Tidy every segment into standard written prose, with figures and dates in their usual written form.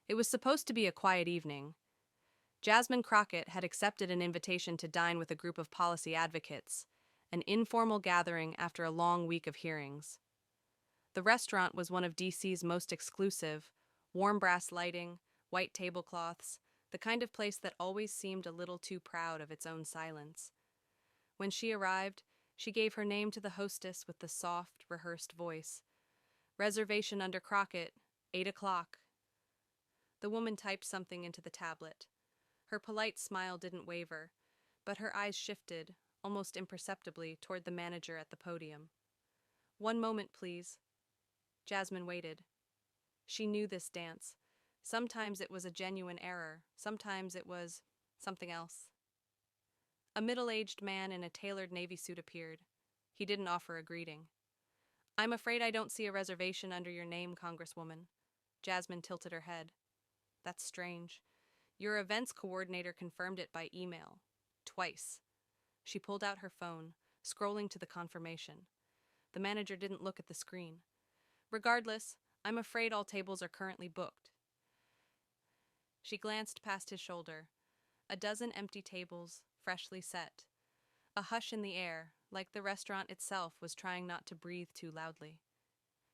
It was supposed to be a quiet evening. Jasmine Crockett had accepted an invitation to dine with a group of policy advocates, an informal gathering after a long week of hearings. The restaurant was one of DC's most exclusive, warm brass lighting, white tablecloths, the kind of place that always seemed a little too proud of its own silence. When she arrived, she gave her name to the hostess with the soft, rehearsed voice. Reservation under Crockett, 8 o'clock. The woman typed something into the tablet. Her polite smile didn't waver, but her eyes shifted, almost imperceptibly, toward the manager at the podium. "One moment, please." Jasmine waited. She knew this dance. Sometimes it was a genuine error, sometimes it was something else. A middle-aged man in a tailored navy suit appeared. He didn't offer a greeting. "I'm afraid I don't see a reservation under your name, Congresswoman." Jasmine tilted her head. "That's strange. Your events coordinator confirmed it by email. Twice." She pulled out her phone, scrolling to the confirmation. The manager didn't look at the screen. "Regardless, I'm afraid all tables are currently booked." She glanced past his shoulder. A dozen empty tables, freshly set. A hush in the air, like the restaurant itself was trying not to breathe too loudly.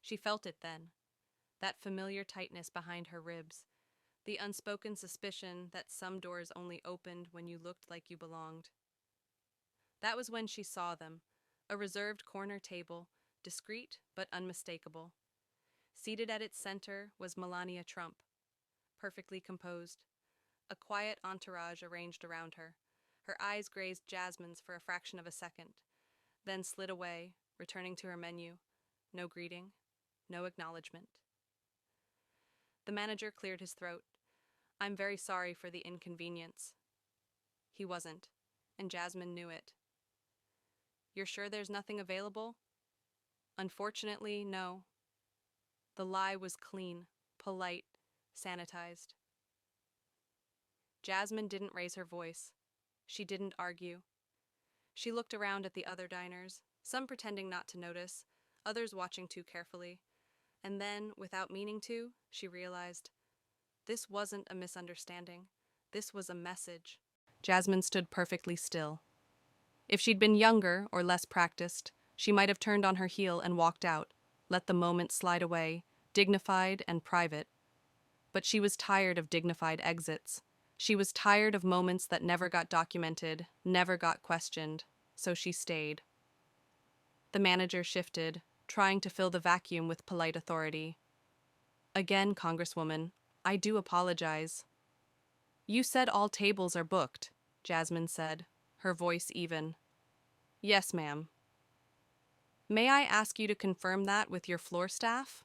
She felt it then, that familiar tightness behind her ribs, the unspoken suspicion that some doors only opened when you looked like you belonged. That was when she saw them, a reserved corner table, discreet but unmistakable. Seated at its center was Melania Trump, perfectly composed, a quiet entourage arranged around her. Her eyes grazed Jasmine's for a fraction of a second, then slid away, returning to her menu. No greeting, no acknowledgement. The manager cleared his throat. "I'm very sorry for the inconvenience." He wasn't, and Jasmine knew it. "You're sure there's nothing available?" "Unfortunately, no." The lie was clean, polite, sanitized. Jasmine didn't raise her voice. She didn't argue. She looked around at the other diners, some pretending not to notice, others watching too carefully. And then, without meaning to, she realized this wasn't a misunderstanding. This was a message. Jasmine stood perfectly still. If she'd been younger or less practiced, she might have turned on her heel and walked out, let the moment slide away, dignified and private. But she was tired of dignified exits. She was tired of moments that never got documented, never got questioned, so she stayed. The manager shifted, trying to fill the vacuum with polite authority. "Again, Congresswoman, I do apologize." "You said all tables are booked," Jasmine said, her voice even. "Yes, ma'am." "May I ask you to confirm that with your floor staff?"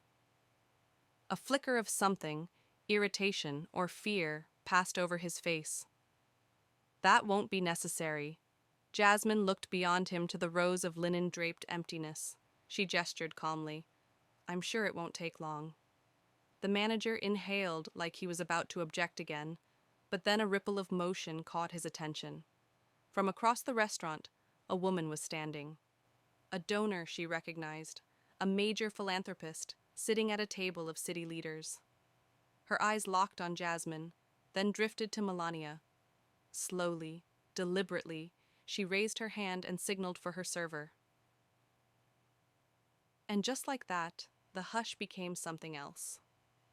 A flicker of something, irritation or fear, passed over his face. "That won't be necessary." Jasmine looked beyond him to the rows of linen-draped emptiness. She gestured calmly. "I'm sure it won't take long." The manager inhaled like he was about to object again, but then a ripple of motion caught his attention. From across the restaurant, a woman was standing. A donor she recognized, a major philanthropist, sitting at a table of city leaders. Her eyes locked on Jasmine, then drifted to Melania. Slowly, deliberately, she raised her hand and signaled for her server. And just like that, the hush became something else.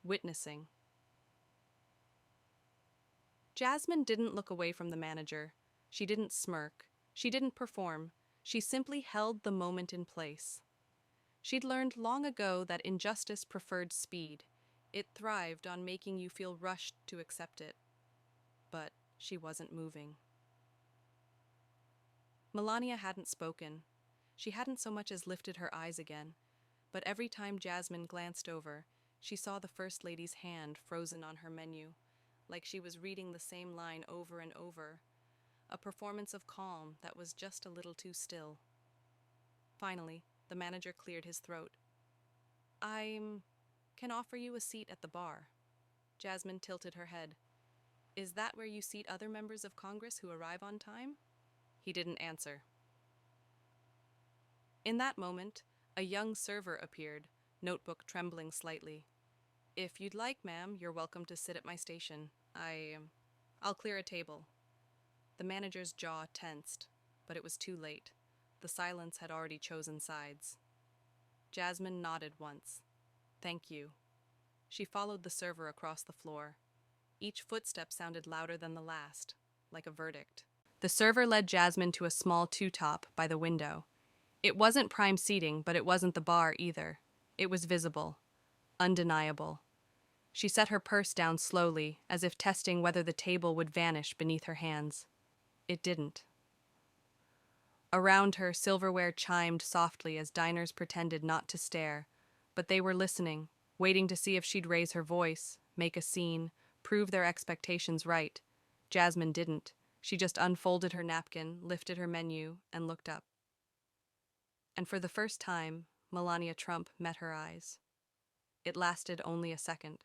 Witnessing. Jasmine didn't look away from the manager. She didn't smirk. She didn't perform. She simply held the moment in place. She'd learned long ago that injustice preferred speed. It thrived on making you feel rushed to accept it. But she wasn't moving. Melania hadn't spoken. She hadn't so much as lifted her eyes again. But every time Jasmine glanced over, she saw the First Lady's hand frozen on her menu, like she was reading the same line over and over, a performance of calm that was just a little too still. Finally, the manager cleared his throat. "I can offer you a seat at the bar." Jasmine tilted her head. "Is that where you seat other members of Congress who arrive on time?" He didn't answer. In that moment, a young server appeared, notebook trembling slightly. If you'd like, ma'am, you're welcome to sit at my station. I'll clear a table. The manager's jaw tensed, but it was too late. The silence had already chosen sides. Jasmine nodded once. Thank you. She followed the server across the floor. Each footstep sounded louder than the last, like a verdict. The server led Jasmine to a small two-top by the window. It wasn't prime seating, but it wasn't the bar either. It was visible, undeniable. She set her purse down slowly, as if testing whether the table would vanish beneath her hands. It didn't. Around her, silverware chimed softly as diners pretended not to stare, but they were listening, waiting to see if she'd raise her voice, make a scene, prove their expectations right. Jasmine didn't. She just unfolded her napkin, lifted her menu, and looked up. And for the first time, Melania Trump met her eyes. It lasted only a second.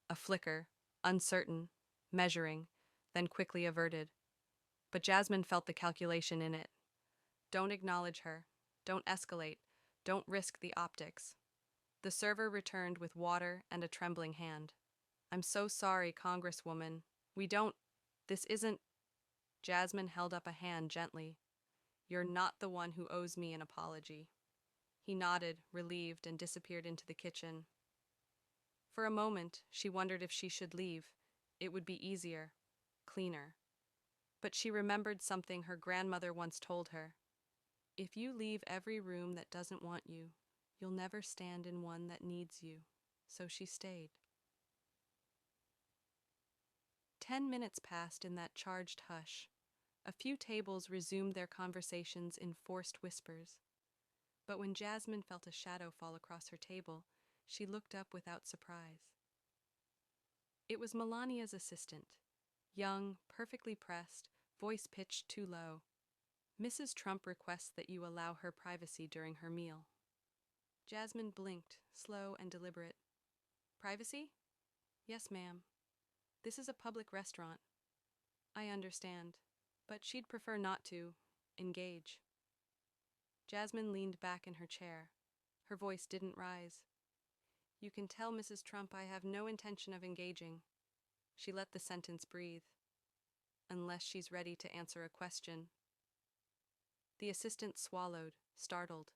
A flicker, uncertain, measuring, then quickly averted. But Jasmine felt the calculation in it. Don't acknowledge her. Don't escalate. Don't risk the optics. The server returned with water and a trembling hand. I'm so sorry, Congresswoman. This isn't. Jasmine held up a hand gently. You're not the one who owes me an apology. He nodded, relieved, and disappeared into the kitchen. For a moment, she wondered if she should leave. It would be easier, cleaner. But she remembered something her grandmother once told her. If you leave every room that doesn't want you, you'll never stand in one that needs you. So she stayed. 10 minutes passed in that charged hush. A few tables resumed their conversations in forced whispers. But when Jasmine felt a shadow fall across her table, she looked up without surprise. It was Melania's assistant, young, perfectly pressed, voice pitched too low. Mrs. Trump requests that you allow her privacy during her meal. Jasmine blinked, slow and deliberate. Privacy? Yes, ma'am. This is a public restaurant. I understand, but she'd prefer not to engage. Jasmine leaned back in her chair. Her voice didn't rise. You can tell Mrs. Trump I have no intention of engaging. She let the sentence breathe. Unless she's ready to answer a question. The assistant swallowed, startled.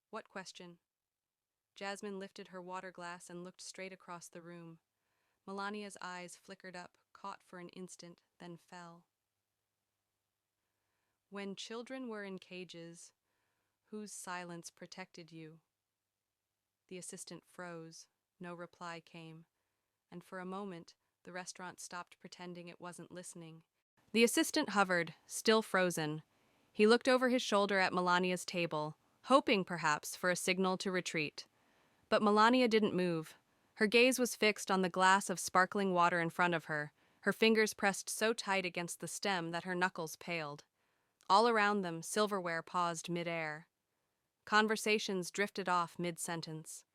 What question? Jasmine lifted her water glass and looked straight across the room. Melania's eyes flickered up, caught for an instant, then fell. When children were in cages, whose silence protected you? The assistant froze. No reply came. And for a moment, the restaurant stopped pretending it wasn't listening. The assistant hovered, still frozen. He looked over his shoulder at Melania's table, hoping, perhaps, for a signal to retreat. But Melania didn't move. Her gaze was fixed on the glass of sparkling water in front of her, her fingers pressed so tight against the stem that her knuckles paled. All around them, silverware paused mid-air. Conversations drifted off mid-sentence.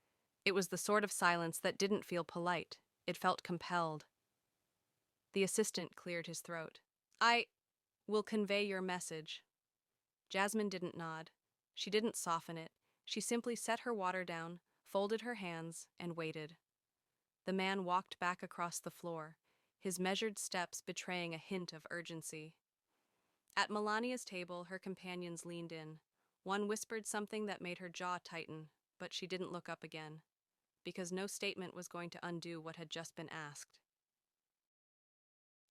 It was the sort of silence that didn't feel polite. It felt compelled. The assistant cleared his throat. I will convey your message. Jasmine didn't nod. She didn't soften it. She simply set her water down, folded her hands, and waited. The man walked back across the floor, his measured steps betraying a hint of urgency. At Melania's table, her companions leaned in. One whispered something that made her jaw tighten, but she didn't look up again, because no statement was going to undo what had just been asked.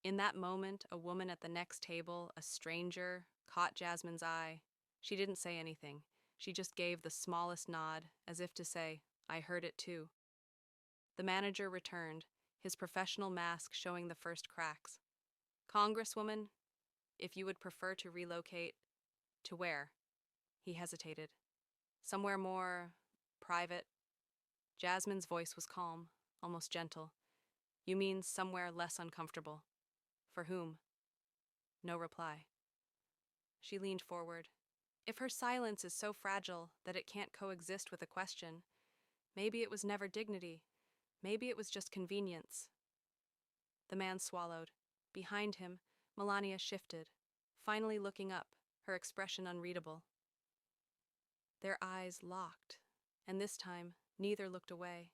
In that moment, a woman at the next table, a stranger, caught Jasmine's eye. She didn't say anything. She just gave the smallest nod, as if to say, I heard it too. The manager returned, his professional mask showing the first cracks. Congresswoman, if you would prefer to relocate, to where? He hesitated. Somewhere more private. Jasmine's voice was calm, almost gentle. You mean somewhere less uncomfortable. For whom? No reply. She leaned forward. If her silence is so fragile that it can't coexist with a question, maybe it was never dignity. Maybe it was just convenience. The man swallowed. Behind him, Melania shifted, finally looking up, her expression unreadable. Their eyes locked, and this time, neither looked away.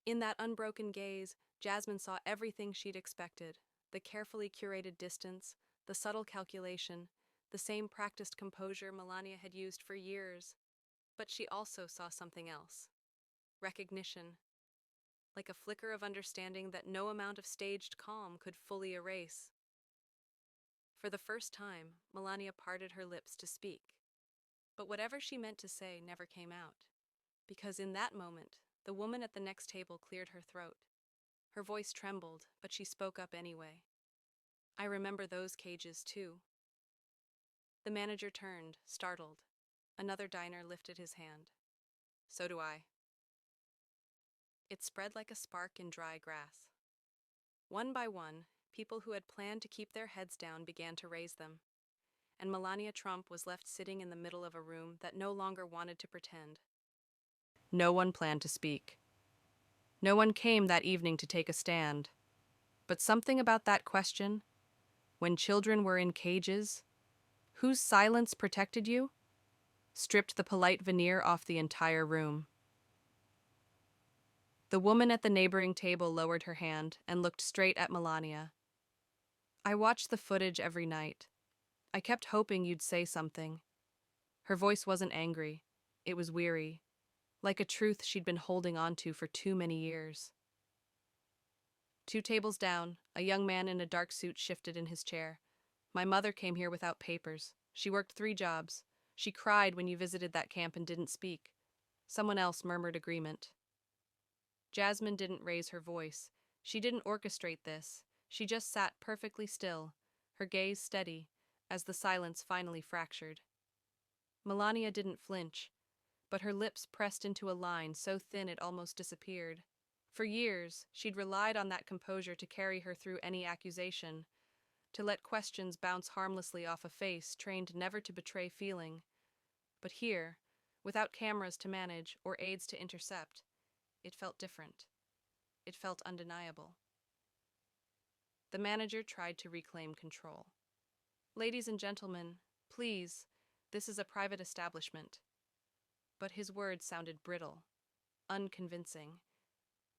In that unbroken gaze, Jasmine saw everything she'd expected: the carefully curated distance, the subtle calculation, the same practiced composure Melania had used for years. But she also saw something else: recognition, like a flicker of understanding that no amount of staged calm could fully erase. For the first time, Melania parted her lips to speak. But whatever she meant to say never came out, because in that moment, the woman at the next table cleared her throat. Her voice trembled, but she spoke up anyway. "I remember those cages, too." The manager turned, startled. Another diner lifted his hand. "So do I." It spread like a spark in dry grass. One by one, people who had planned to keep their heads down began to raise them, and Melania Trump was left sitting in the middle of a room that no longer wanted to pretend. No one planned to speak. No one came that evening to take a stand. But something about that question, when children were in cages, whose silence protected you, stripped the polite veneer off the entire room. The woman at the neighboring table lowered her hand and looked straight at Melania. "I watched the footage every night. I kept hoping you'd say something." Her voice wasn't angry. It was weary, like a truth she'd been holding on to for too many years. 2 tables down, a young man in a dark suit shifted in his chair. "My mother came here without papers. She worked 3 jobs. She cried when you visited that camp and didn't speak." Someone else murmured agreement. Jasmine didn't raise her voice. She didn't orchestrate this. She just sat perfectly still, her gaze steady, as the silence finally fractured. Melania didn't flinch, but her lips pressed into a line so thin it almost disappeared. For years, she'd relied on that composure to carry her through any accusation, to let questions bounce harmlessly off a face trained never to betray feeling. But here, without cameras to manage or aides to intercept, it felt different. It felt undeniable. The manager tried to reclaim control. "Ladies and gentlemen, please, this is a private establishment." But his words sounded brittle, unconvincing,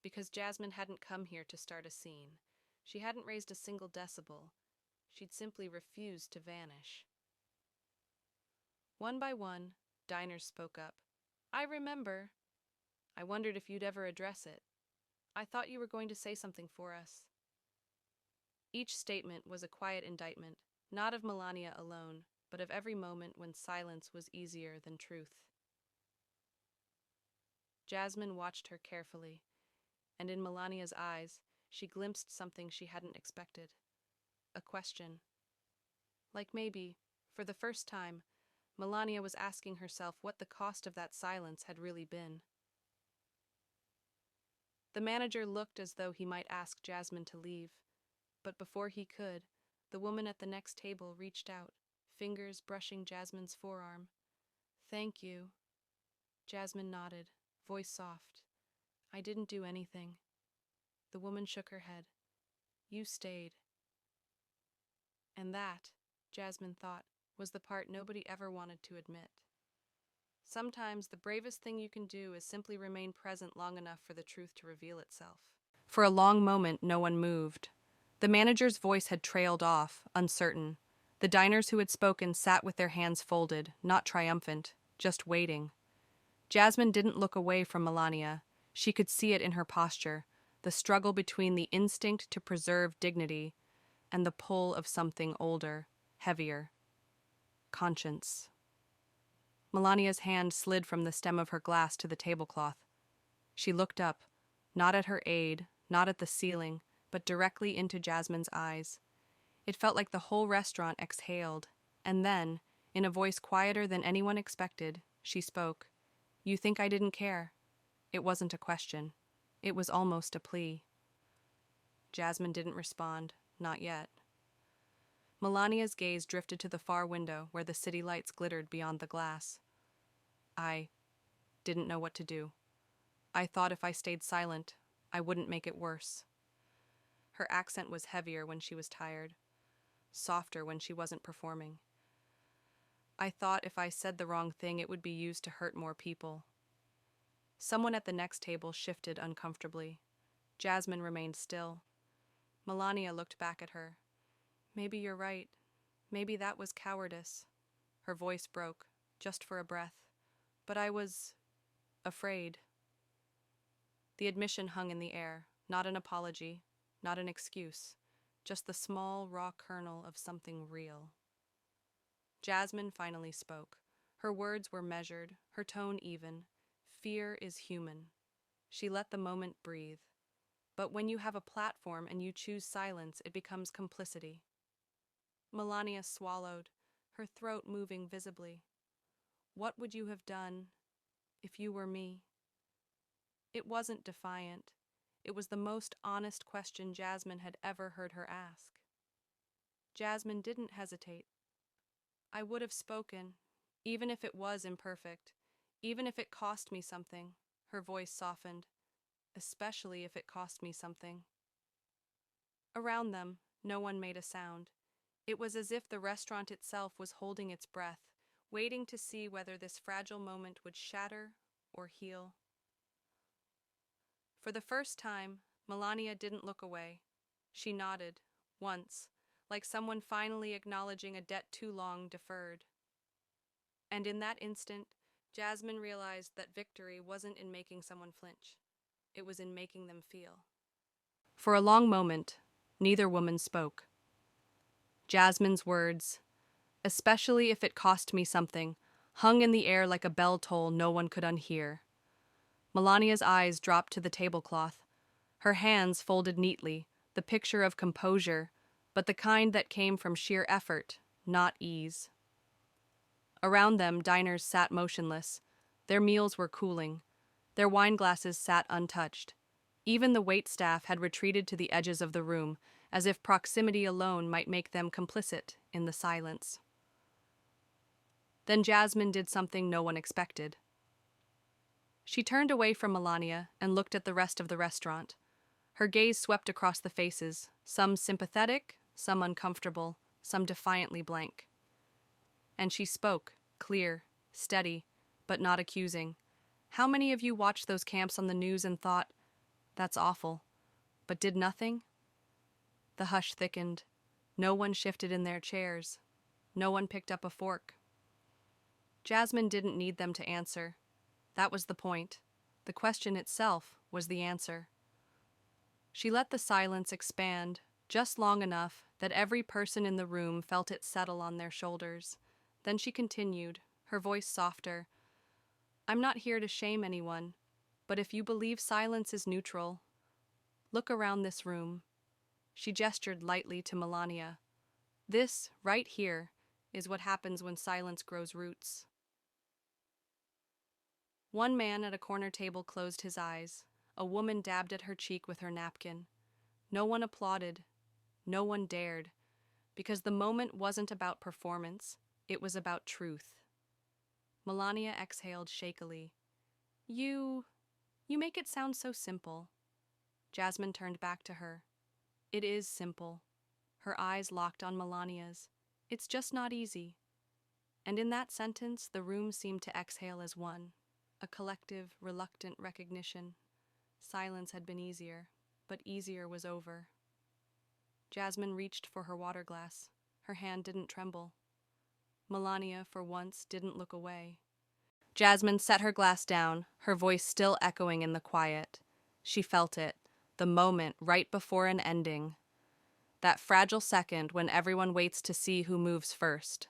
because Jasmine hadn't come here to start a scene. She hadn't raised a single decibel. She'd simply refused to vanish. One by one, diners spoke up. "I remember. I wondered if you'd ever address it. I thought you were going to say something for us." Each statement was a quiet indictment, not of Melania alone, but of every moment when silence was easier than truth. Jasmine watched her carefully, and in Melania's eyes, she glimpsed something she hadn't expected. A question. Like maybe, for the first time, Melania was asking herself what the cost of that silence had really been. The manager looked as though he might ask Jasmine to leave, but before he could, the woman at the next table reached out, fingers brushing Jasmine's forearm. "Thank you." Jasmine nodded, voice soft. "I didn't do anything." The woman shook her head. "You stayed." And that, Jasmine thought, was the part nobody ever wanted to admit. Sometimes the bravest thing you can do is simply remain present long enough for the truth to reveal itself. For a long moment, no one moved. The manager's voice had trailed off, uncertain. The diners who had spoken sat with their hands folded, not triumphant, just waiting. Jasmine didn't look away from Melania. She could see it in her posture, the struggle between the instinct to preserve dignity and the pull of something older, heavier. Conscience. Melania's hand slid from the stem of her glass to the tablecloth. She looked up, not at her aide, not at the ceiling, but directly into Jasmine's eyes. It felt like the whole restaurant exhaled, and then, in a voice quieter than anyone expected, she spoke. "You think I didn't care?" It wasn't a question. It was almost a plea. Jasmine didn't respond, not yet. Melania's gaze drifted to the far window where the city lights glittered beyond the glass. "I didn't know what to do. I thought if I stayed silent, I wouldn't make it worse." Her accent was heavier when she was tired, softer when she wasn't performing. "I thought if I said the wrong thing, it would be used to hurt more people." Someone at the next table shifted uncomfortably. Jasmine remained still. Melania looked back at her. Maybe you're right. Maybe that was cowardice. Her voice broke, just for a breath. But I was afraid. The admission hung in the air, not an apology, not an excuse, just the small, raw kernel of something real. Jasmine finally spoke. Her words were measured, her tone even. Fear is human. She let the moment breathe. But when you have a platform and you choose silence, it becomes complicity. Melania swallowed, her throat moving visibly. What would you have done if you were me? It wasn't defiant. It was the most honest question Jasmine had ever heard her ask. Jasmine didn't hesitate. I would have spoken, even if it was imperfect, even if it cost me something. Her voice softened, especially if it cost me something. Around them, no one made a sound. It was as if the restaurant itself was holding its breath, waiting to see whether this fragile moment would shatter or heal. For the first time, Melania didn't look away. She nodded, once, like someone finally acknowledging a debt too long deferred. And in that instant, Jasmine realized that victory wasn't in making someone flinch. It was in making them feel. For a long moment, neither woman spoke. Jasmine's words, especially if it cost me something, hung in the air like a bell toll no one could unhear. Melania's eyes dropped to the tablecloth. Her hands folded neatly, the picture of composure, but the kind that came from sheer effort, not ease. Around them, diners sat motionless. Their meals were cooling. Their wine glasses sat untouched. Even the waitstaff had retreated to the edges of the room, as if proximity alone might make them complicit in the silence. Then Jasmine did something no one expected. She turned away from Melania and looked at the rest of the restaurant. Her gaze swept across the faces, some sympathetic, some uncomfortable, some defiantly blank. And she spoke, clear, steady, but not accusing. How many of you watched those camps on the news and thought, "That's awful," but did nothing? The hush thickened. No one shifted in their chairs. No one picked up a fork. Jasmine didn't need them to answer. That was the point. The question itself was the answer. She let the silence expand, just long enough that every person in the room felt it settle on their shoulders. Then she continued, her voice softer. I'm not here to shame anyone, but if you believe silence is neutral, look around this room. She gestured lightly to Melania. This, right here, is what happens when silence grows roots. One man at a corner table closed his eyes. A woman dabbed at her cheek with her napkin. No one applauded. No one dared. Because the moment wasn't about performance. It was about truth. Melania exhaled shakily. You make it sound so simple. Jasmine turned back to her. It is simple. Her eyes locked on Melania's. It's just not easy. And in that sentence, the room seemed to exhale as one. A collective, reluctant recognition. Silence had been easier, but easier was over. Jasmine reached for her water glass. Her hand didn't tremble. Melania, for once, didn't look away. Jasmine set her glass down, her voice still echoing in the quiet. She felt it, the moment right before an ending. That fragile second when everyone waits to see who moves first.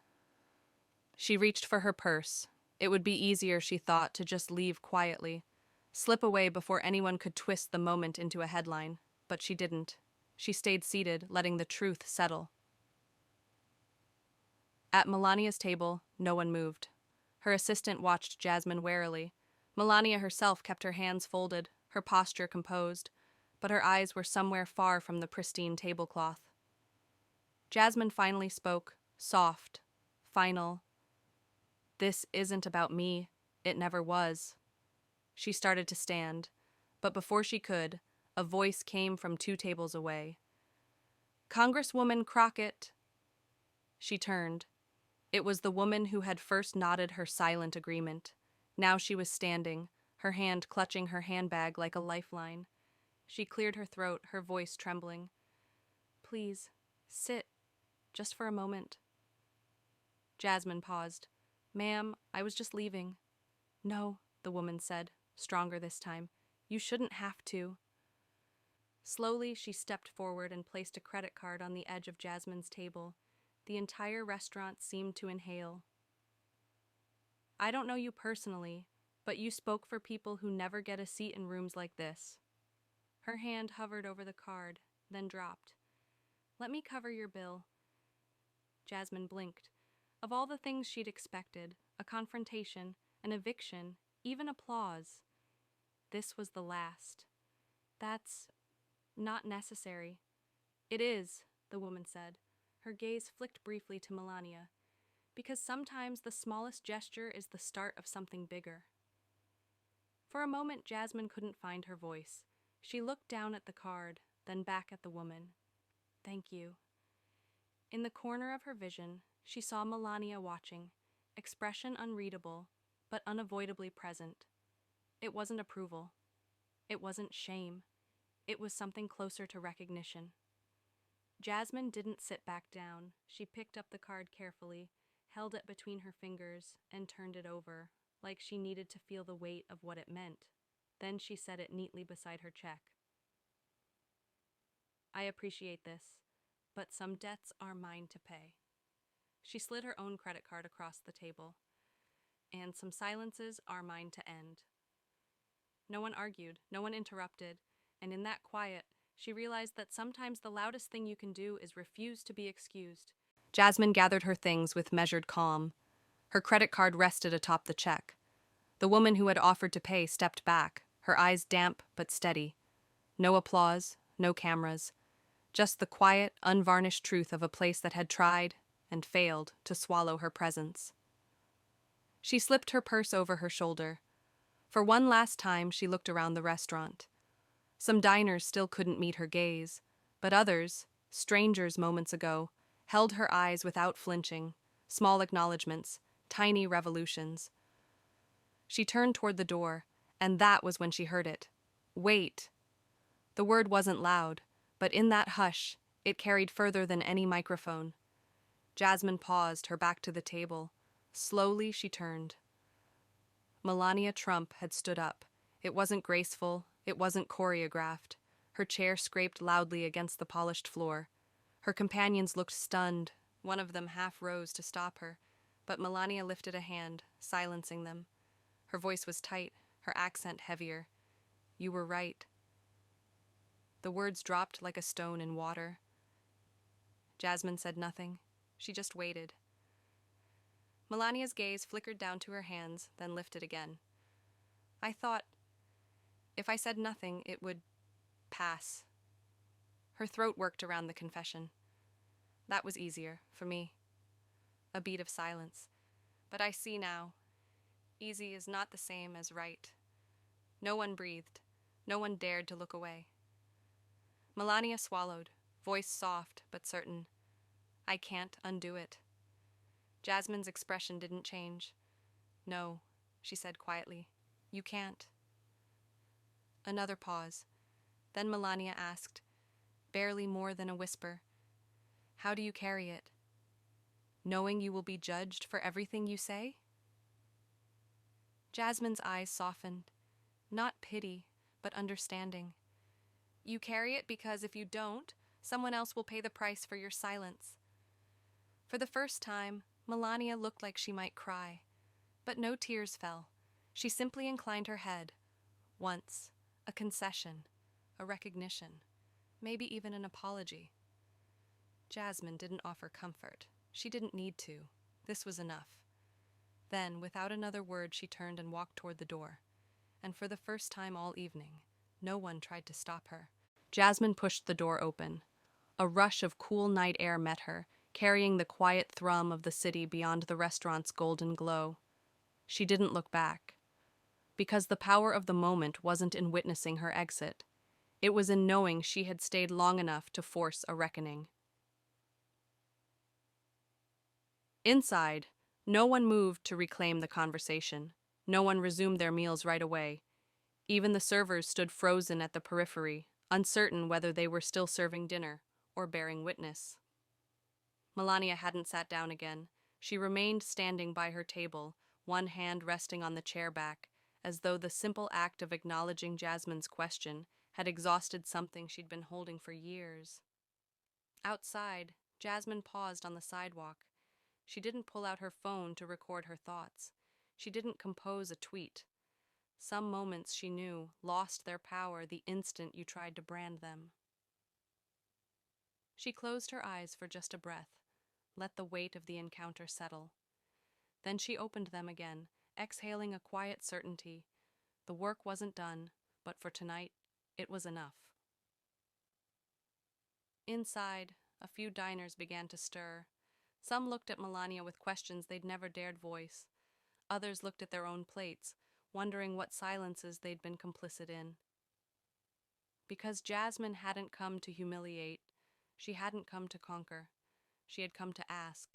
She reached for her purse. It would be easier, she thought, to just leave quietly, slip away before anyone could twist the moment into a headline. But she didn't. She stayed seated, letting the truth settle. At Melania's table, no one moved. Her assistant watched Jasmine warily. Melania herself kept her hands folded, her posture composed, but her eyes were somewhere far from the pristine tablecloth. Jasmine finally spoke, soft, final. This isn't about me. It never was. She started to stand, but before she could, a voice came from 2 tables away. Congresswoman Crockett. She turned. It was the woman who had first nodded her silent agreement. Now she was standing, her hand clutching her handbag like a lifeline. She cleared her throat, her voice trembling. "Please, sit, just for a moment." Jasmine paused. "Ma'am, I was just leaving." "No," the woman said, stronger this time. "You shouldn't have to." Slowly, she stepped forward and placed a credit card on the edge of Jasmine's table. The entire restaurant seemed to inhale. "I don't know you personally, but you spoke for people who never get a seat in rooms like this." Her hand hovered over the card, then dropped. "Let me cover your bill." Jasmine blinked. Of all the things she'd expected, a confrontation, an eviction, even applause, this was the last. "That's not necessary." "It is," the woman said. Her gaze flicked briefly to Melania. "Because sometimes the smallest gesture is the start of something bigger." For a moment, Jasmine couldn't find her voice. She looked down at the card, then back at the woman. "Thank you." In the corner of her vision, she saw Melania watching, expression unreadable, but unavoidably present. It wasn't approval. It wasn't shame. It was something closer to recognition. Jasmine didn't sit back down. She picked up the card carefully, held it between her fingers, and turned it over, like she needed to feel the weight of what it meant. Then she set it neatly beside her check. "I appreciate this, but some debts are mine to pay." She slid her own credit card across the table. "And some silences are mine to end." No one argued, no one interrupted, and in that quiet, she realized that sometimes the loudest thing you can do is refuse to be excused. Jasmine gathered her things with measured calm. Her credit card rested atop the check. The woman who had offered to pay stepped back, her eyes damp but steady. No applause, no cameras. Just the quiet, unvarnished truth of a place that had tried and failed to swallow her presence. She slipped her purse over her shoulder. For one last time, she looked around the restaurant. Some diners still couldn't meet her gaze, but others, strangers moments ago, held her eyes without flinching, small acknowledgments, tiny revolutions. She turned toward the door, and that was when she heard it. "Wait." The word wasn't loud, but in that hush, it carried further than any microphone. Jasmine paused, her back to the table. Slowly, she turned. Melania Trump had stood up. It wasn't graceful, it wasn't choreographed. Her chair scraped loudly against the polished floor. Her companions looked stunned. One of them half rose to stop her, but Melania lifted a hand, silencing them. Her voice was tight, her accent heavier. "You were right." The words dropped like a stone in water. Jasmine said nothing. She just waited. Melania's gaze flickered down to her hands, then lifted again. "I thought, if I said nothing, it would pass." Her throat worked around the confession. "That was easier, for me." A beat of silence. "But I see now. Easy is not the same as right." No one breathed. No one dared to look away. Melania swallowed, voice soft but certain. "I can't undo it." Jasmine's expression didn't change. "No," she said quietly. "You can't." Another pause. Then Melania asked, barely more than a whisper, "How do you carry it? Knowing you will be judged for everything you say?" Jasmine's eyes softened. Not pity, but understanding. "You carry it because if you don't, someone else will pay the price for your silence." For the first time, Melania looked like she might cry. But no tears fell. She simply inclined her head. Once, a concession, a recognition, maybe even an apology. Jasmine didn't offer comfort. She didn't need to. This was enough. Then, without another word, she turned and walked toward the door. And for the first time all evening, no one tried to stop her. Jasmine pushed the door open. A rush of cool night air met her, carrying the quiet thrum of the city beyond the restaurant's golden glow. She didn't look back. Because the power of the moment wasn't in witnessing her exit. It was in knowing she had stayed long enough to force a reckoning. Inside, no one moved to reclaim the conversation. No one resumed their meals right away. Even the servers stood frozen at the periphery, uncertain whether they were still serving dinner or bearing witness. Melania hadn't sat down again. She remained standing by her table, one hand resting on the chair back, as though the simple act of acknowledging Jasmine's question had exhausted something she'd been holding for years. Outside, Jasmine paused on the sidewalk. She didn't pull out her phone to record her thoughts. She didn't compose a tweet. Some moments, she knew, lost their power the instant you tried to brand them. She closed her eyes for just a breath, let the weight of the encounter settle. Then she opened them again, exhaling a quiet certainty. The work wasn't done, but for tonight, it was enough. Inside, a few diners began to stir. Some looked at Melania with questions they'd never dared voice. Others looked at their own plates, wondering what silences they'd been complicit in. Because Jasmine hadn't come to humiliate, she hadn't come to conquer. She had come to ask.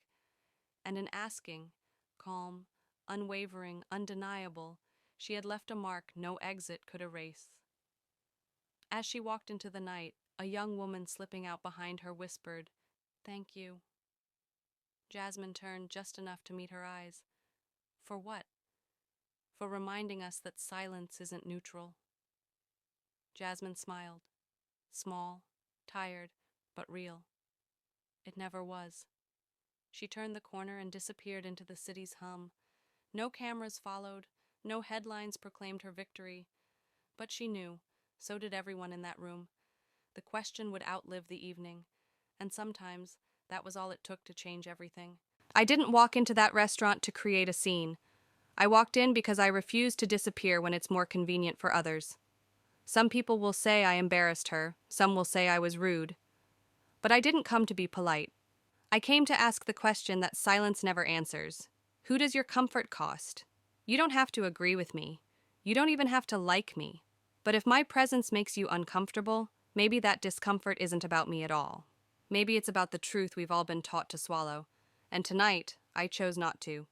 And in asking, calm, unwavering, undeniable, she had left a mark no exit could erase. As she walked into the night, a young woman slipping out behind her whispered, "Thank you." Jasmine turned just enough to meet her eyes. For what? For reminding us that silence isn't neutral. Jasmine smiled. Small, tired, but real. It never was. She turned the corner and disappeared into the city's hum. No cameras followed, no headlines proclaimed her victory. But she knew, so did everyone in that room. The question would outlive the evening, and sometimes that was all it took to change everything. I didn't walk into that restaurant to create a scene. I walked in because I refuse to disappear when it's more convenient for others. Some people will say I embarrassed her, some will say I was rude. But I didn't come to be polite. I came to ask the question that silence never answers. Who does your comfort cost? You don't have to agree with me. You don't even have to like me. But if my presence makes you uncomfortable, maybe that discomfort isn't about me at all. Maybe it's about the truth we've all been taught to swallow. And tonight, I chose not to.